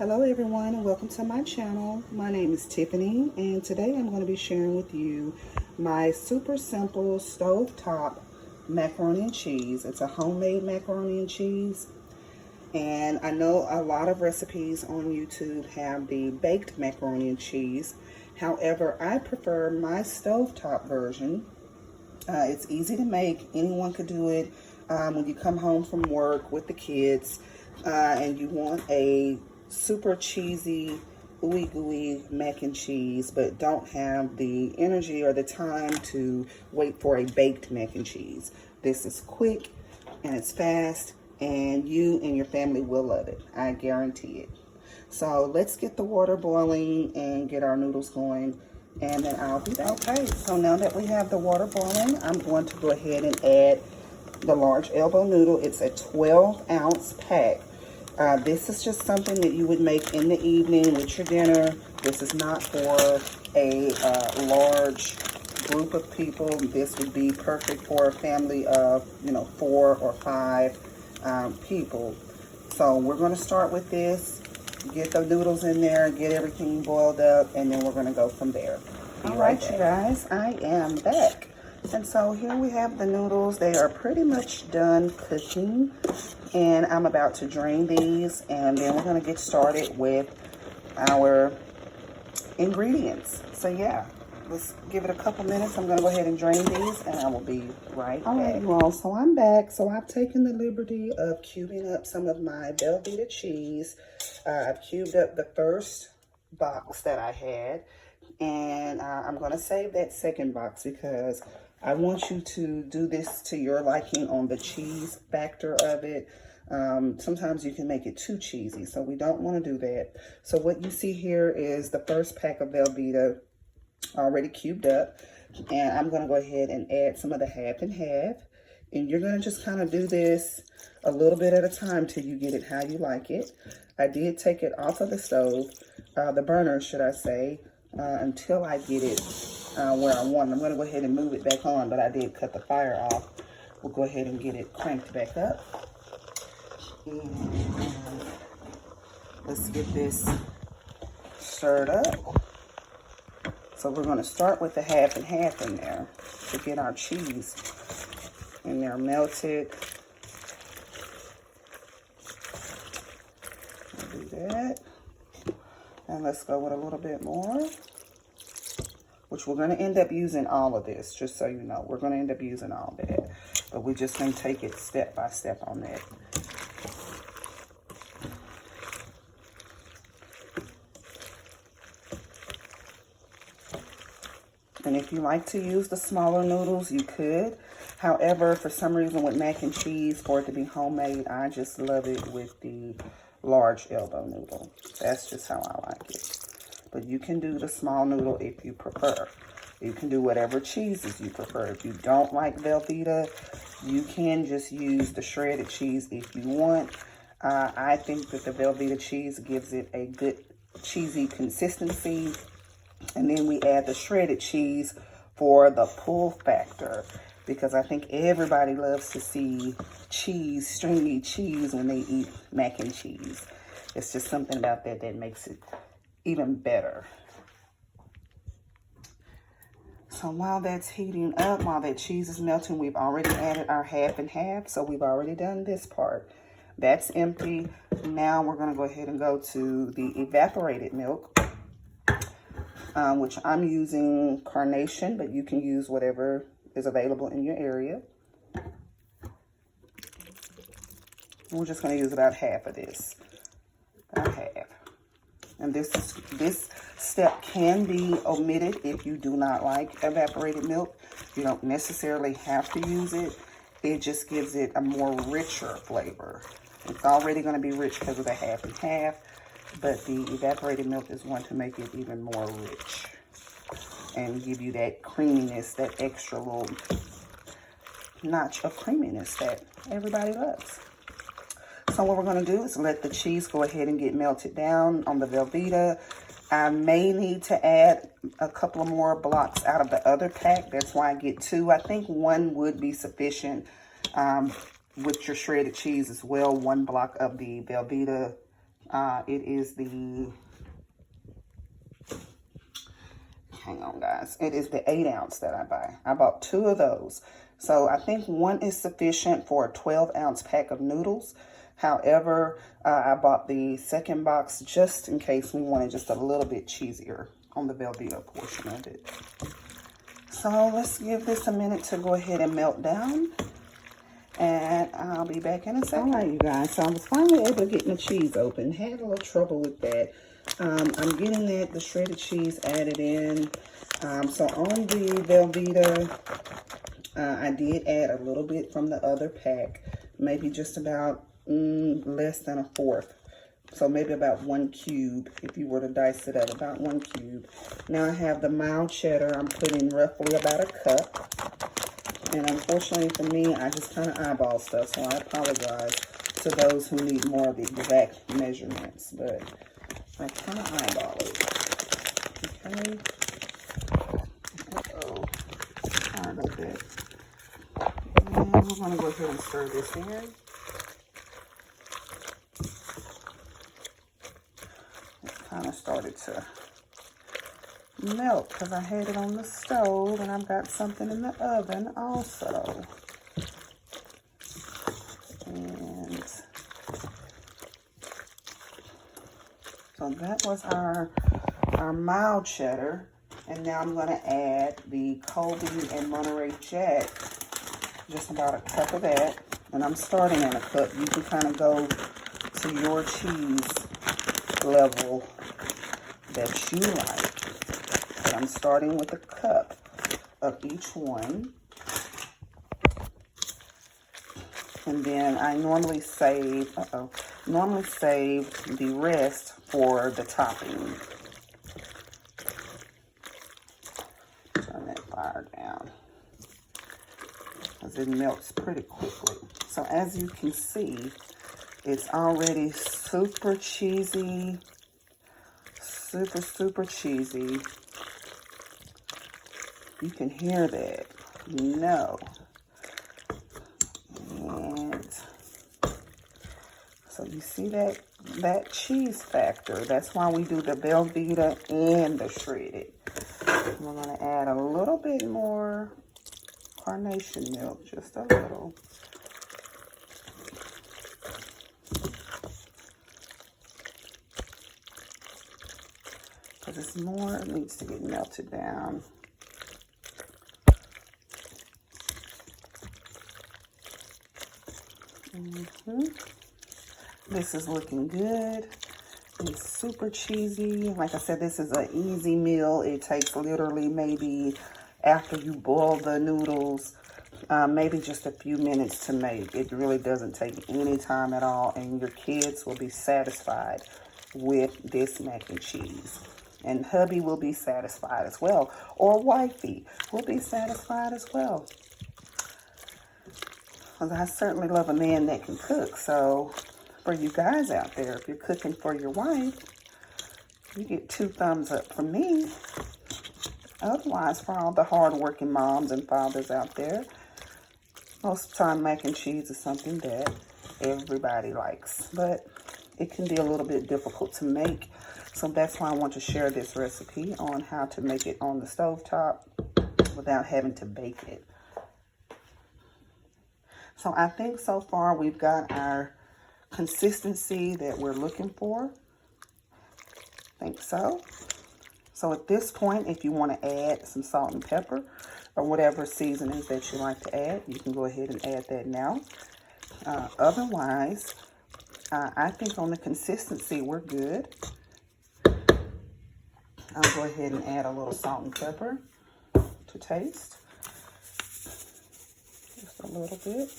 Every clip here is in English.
Hello everyone and welcome to my channel. My name is Tiffany and today I'm going to be sharing with you my super simple stovetop macaroni and cheese. It's a homemade macaroni and cheese, and I know a lot of recipes on YouTube have the baked macaroni and cheese. However, I prefer my stovetop version. It's easy to make. Anyone could do it when you come home from work with the kids and you want a super cheesy, ooey gooey mac and cheese, but don't have the energy or the time to wait for a baked mac and cheese. This is quick and it's fast, and you and your family will love it. I guarantee it. So let's get the water boiling and get our noodles going, and then I'll be back. Okay, so now that we have the water boiling, I'm going to go ahead and add the large elbow noodle. It's a 12-ounce pack. This is just something that you would make in the evening with your dinner. This is not for a large group of people. This would be perfect for a family of, 4 or 5 people. So we're going to start with this, get the noodles in there, get everything boiled up, and then we're going to go from there. All right, you guys, I am back. And so here we have the noodles. They are pretty much done cooking, and I'm about to drain these, and then we're going to get started with our ingredients. So yeah, let's give it a couple minutes. I'm going to go ahead and drain these, and I will be right back. All right, you all, so I'm back. So I've taken the liberty of cubing up some of my velveeta cheese. I've cubed up the first box that I had, and I'm going to save that second box because I want you to do this to your liking on the cheese factor of it. Sometimes you can make it too cheesy, so we don't want to do that. So what you see here is the first pack of velveeta already cubed up, and I'm going to go ahead and add some of the half and half. And you're going to just kind of do this a little bit at a time till you get it how you like it. I did take it off of the stove, the burner, should I say, until I get it where I want it. I'm going to go ahead and move it back on, but I did cut the fire off. We'll go ahead and get it cranked back up. And let's get this stirred up. So we're going to start with the half and half in there to get our cheese in there melted. I'll do that. And let's go with a little bit more, which we're going to end up using all of this, just so you know. We're going to end up using all that, but we're just going to take it step by step on that. And if you like to use the smaller noodles, you could. However, for some reason with mac and cheese, for it to be homemade, I just love it with the large elbow noodle. That's just how I like it. But you can do the small noodle if you prefer. You can do whatever cheeses you prefer. If you don't like velveeta, you can just use the shredded cheese if you want. I think that the velveeta cheese gives it a good cheesy consistency. And then we add the shredded cheese for the pull factor, because I think everybody loves to see cheese, stringy cheese, when they eat mac and cheese. It's just something about that that makes it even better. So while that's heating up, while that cheese is melting, we've already added our half and half. So we've already done this part. That's empty. Now we're going to go ahead and go to the evaporated milk, which I'm using Carnation, but you can use whatever is available in your area. We're just going to use about half of this. About half. And this step can be omitted if you do not like evaporated milk. You don't necessarily have to use it. It just gives it a more richer flavor. It's already going to be rich because of the half and half, but the evaporated milk is going to make it even more rich and give you that creaminess, that extra little notch of creaminess that everybody loves. So what we're going to do is let the cheese go ahead and get melted down on the velveeta. I may need to add a couple of more blocks out of the other pack. That's why I get 2. I think 1 would be sufficient with your shredded cheese as well. 1 block of the velveeta It is the, hang on guys, it is the 8 ounce that I buy. I bought 2 of those. So I think 1 is sufficient for a 12-ounce pack of noodles. However, I bought the second box just in case we wanted just a little bit cheesier on the Velveeta portion of it. So let's give this a minute to go ahead and melt down. And I'll be back in a second. All right, you guys. So I was finally able to get my cheese open. Had a little trouble with that. I'm getting the shredded cheese added in. So on the Velveeta, I did add a little bit from the other pack. Maybe just about less than a fourth. So maybe about 1 cube, if you were to dice it up, about 1 cube. Now I have the mild cheddar. I'm putting roughly about a cup. And unfortunately for me, I just kind of eyeball stuff, so I apologize to those who need more of the exact measurements. But I kind of eyeball it. Okay. Uh-oh. Sorry about that. And we're going to go ahead and stir this in. It kind of started to melt because I had it on the stove and I've got something in the oven also. And so that was our mild cheddar. And now I'm going to add the Colby and Monterey Jack, just about a cup of that. And I'm starting in a cup. You can kind of go to your cheese level that you like. But I'm starting with a cup of each one. And then I normally save, the rest for the topping. Turn that fire down, because it melts pretty quickly. So as you can see, it's already super cheesy, super cheesy. You can hear that, no. And so you see that cheese factor. That's why we do the Velveeta and the shredded. We're going to add a little bit more carnation milk, just a little. Because it's more, it needs to get melted down. This is looking good. It's super cheesy. Like I said, this is an easy meal. It takes literally maybe, after you boil the noodles, maybe just a few minutes to make. It really doesn't take any time at all, and your kids will be satisfied with this mac and cheese. And hubby will be satisfied as well, or wifey will be satisfied as well. Because I certainly love a man that can cook. So for you guys out there, if you're cooking for your wife, you get 2 thumbs up from me. Otherwise, for all the hard-working moms and fathers out there, most of the time mac and cheese is something that everybody likes. But it can be a little bit difficult to make. So that's why I want to share this recipe on how to make it on the stovetop without having to bake it. So I think so far we've got our consistency that we're looking for. I think so. So at this point, if you want to add some salt and pepper or whatever seasonings that you like to add, you can go ahead and add that now. Otherwise, I think on the consistency, we're good. I'll go ahead and add a little salt and pepper to taste. Just a little bit.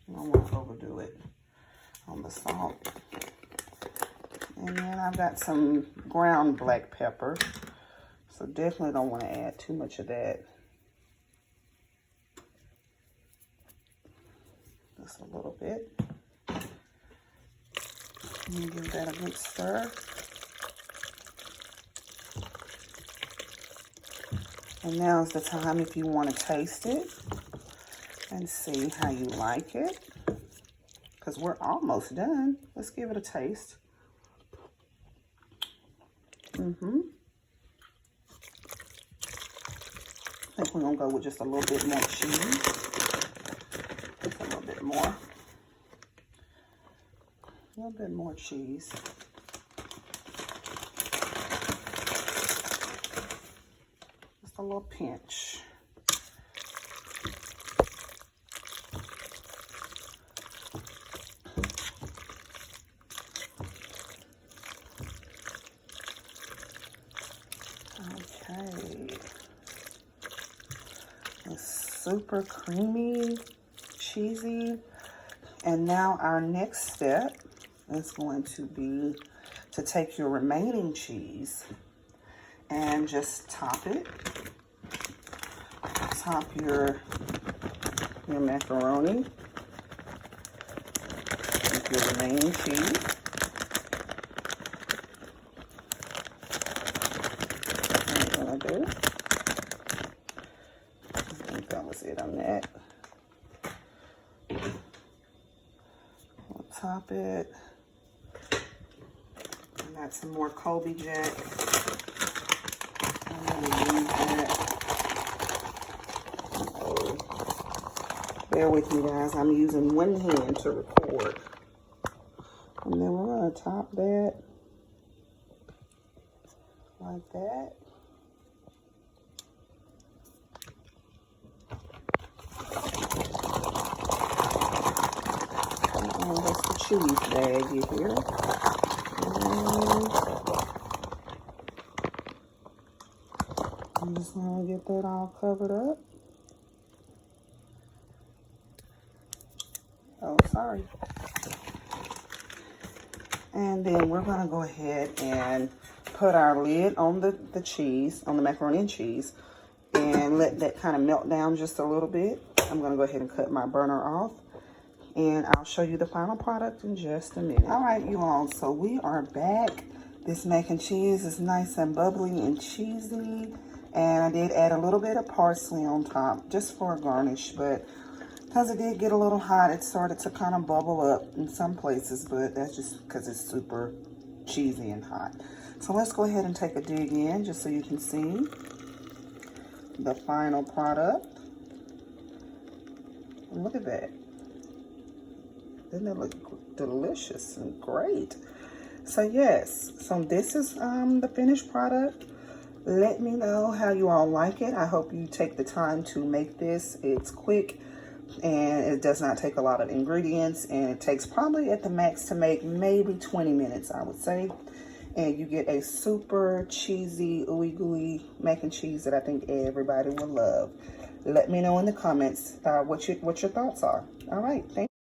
I don't want to overdo it on the salt. And then I've got some ground black pepper. So definitely don't want to add too much of that. Just a little bit. And give that a good stir. And now's the time if you want to taste it and see how you like it. because we're almost done. Let's give it a taste. I think we're gonna go with just a little bit more cheese. Just a little bit more. A little bit more cheese. Just a little pinch. Okay. It's super creamy, cheesy. And now our next step is going to be to take your remaining cheese and just top it. Top your macaroni with your remaining cheese. What I'm gonna do. I think that was it on that. We'll top it. And that's some more Colby Jack. I'm gonna use that. Bear with me, guys. I'm using one hand to record. And then we're going to top that like that. And that's the cheese bag here. And I'm just going to get that all covered up. Oh, sorry. And then we're going to go ahead and put our lid on the cheese, on the macaroni and cheese, and let that kind of melt down just a little bit. I'm going to go ahead and cut my burner off, and I'll show you the final product in just a minute. All right, you all, so we are back. This mac and cheese is nice and bubbly and cheesy, and I did add a little bit of parsley on top just for a garnish, but because it did get a little hot, it started to kind of bubble up in some places, but that's just because it's super cheesy and hot. So let's go ahead and take a dig in just so you can see the final product. And look at that. Doesn't it look delicious and great? So yes, so this is the finished product. Let me know how you all like it. I hope you take the time to make this. It's quick. And it does not take a lot of ingredients, and it takes probably at the max to make maybe 20 minutes, I would say. And you get a super cheesy, ooey gooey mac and cheese that I think everybody will love. Let me know in the comments what your thoughts are. All right, thank you.